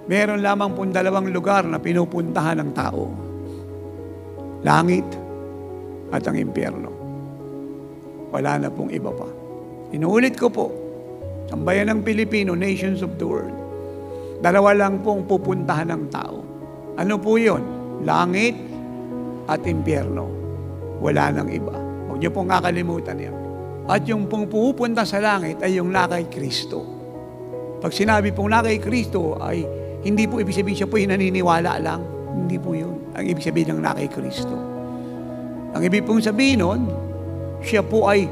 Meron lamang pong dalawang lugar na pinupuntahan ng tao. Langit at ang impyerno. Wala na pong iba pa. Inuulit ko po, ang bayan ng Pilipino, nations of the world, dalawa lang pong pupuntahan ng tao. Ano po yun? Langit at impyerno. Wala nang iba. Huwag niyo pong kakalimutan yan. At yung pong pupunta sa langit ay yung na kay Kristo. Pag sinabi pong na kay Kristo ay hindi po ibig sabihin siya po yung naniniwala lang. Hindi po yun. Ang ibig sabihin ng na kay Kristo. Ang ibig pong sabihin nun, siya po ay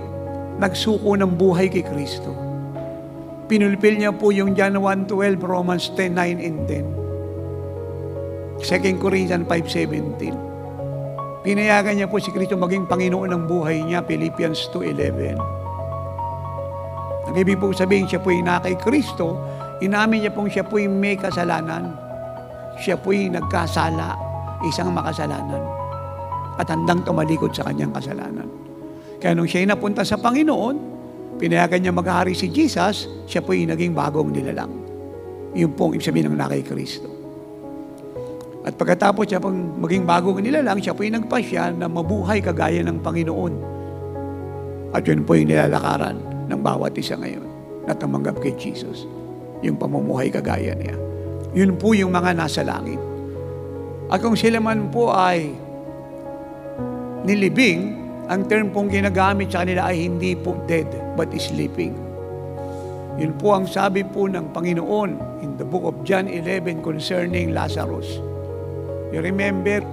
nagsuko ng buhay kay Kristo. Pinulpil niya po yung John 1:12, Romans 10:9 and 10. 2 Corinthians 5:17. Pinayagan niya po si Kristo maging Panginoon ng buhay niya, Philippians 2:11. Ang ibig pong sabihin, siya po ay na kay Kristo, inamin niya pong siya po ay may kasalanan. Siya po ay nagkasala, isang makasalanan. At handang tumalikod sa kanyang kasalanan. Kaya nung siya ay napunta sa Panginoon, pinayagan niya maghari si Jesus, siya po ay naging bagong nilalang. Yun pong ibig sabihin ng na kay Kristo. At pagkatapos siya pong maging bagong nilalang, siya po ay nagpasya na mabuhay kagaya ng Panginoon. At yun po yung nilalakaran ng bawat isa ngayon na tumanggap kay Jesus. Yung pamumuhay kagaya niya. Yun po yung mga nasa langit. At kung sila man po ay nilibing, ang term pong ginagamit sa kanila ay hindi po dead, but sleeping. Yun po ang sabi po ng Panginoon in the book of John 11 concerning Lazarus. You remember,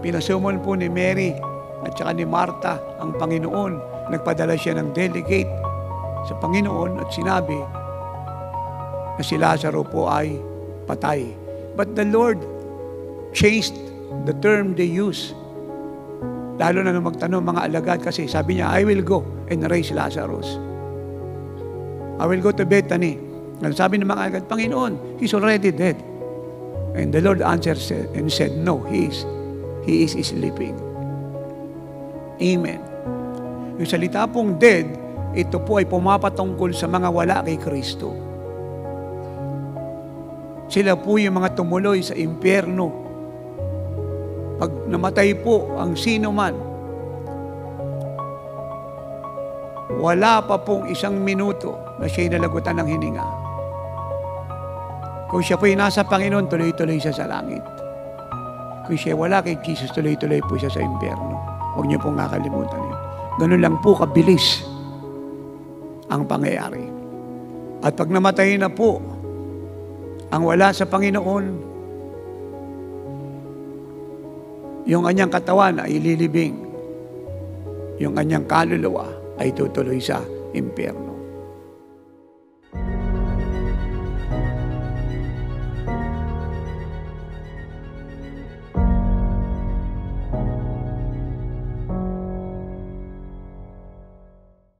pinasumon po ni Mary at saka ni Martha ang Panginoon. Nagpadala siya ng delegate sa Panginoon at sinabi na si Lazaro po ay patay. But the Lord changed the term they use. Lalo na nung magtanong mga alagad kasi sabi niya, I will go and raise Lazarus. I will go to Bethany. And sabi ng mga alagad, Panginoon, he's already dead. And the Lord answered and said, no, he is sleeping. Amen. Yung salita pong dead, ito po ay pumapatungkol sa mga wala kay Kristo. Sila po yung mga tumuloy sa impyerno. Pag namatay po ang sino man, wala pa pong isang minuto na siya'y nalagutan ng hininga. Kung siya po'y nasa Panginoon, tuloy-tuloy siya sa langit. Kung siya wala kay Jesus, tuloy-tuloy po siya sa impyerno. Huwag niyo pong kakalimutan yun. Ganun lang po kabilis ang pangyayari. At pag namatay na po ang wala sa Panginoon, yung kanyang katawan ay ililibing. Yung kanyang kaluluwa ay tutuloy sa impyerno.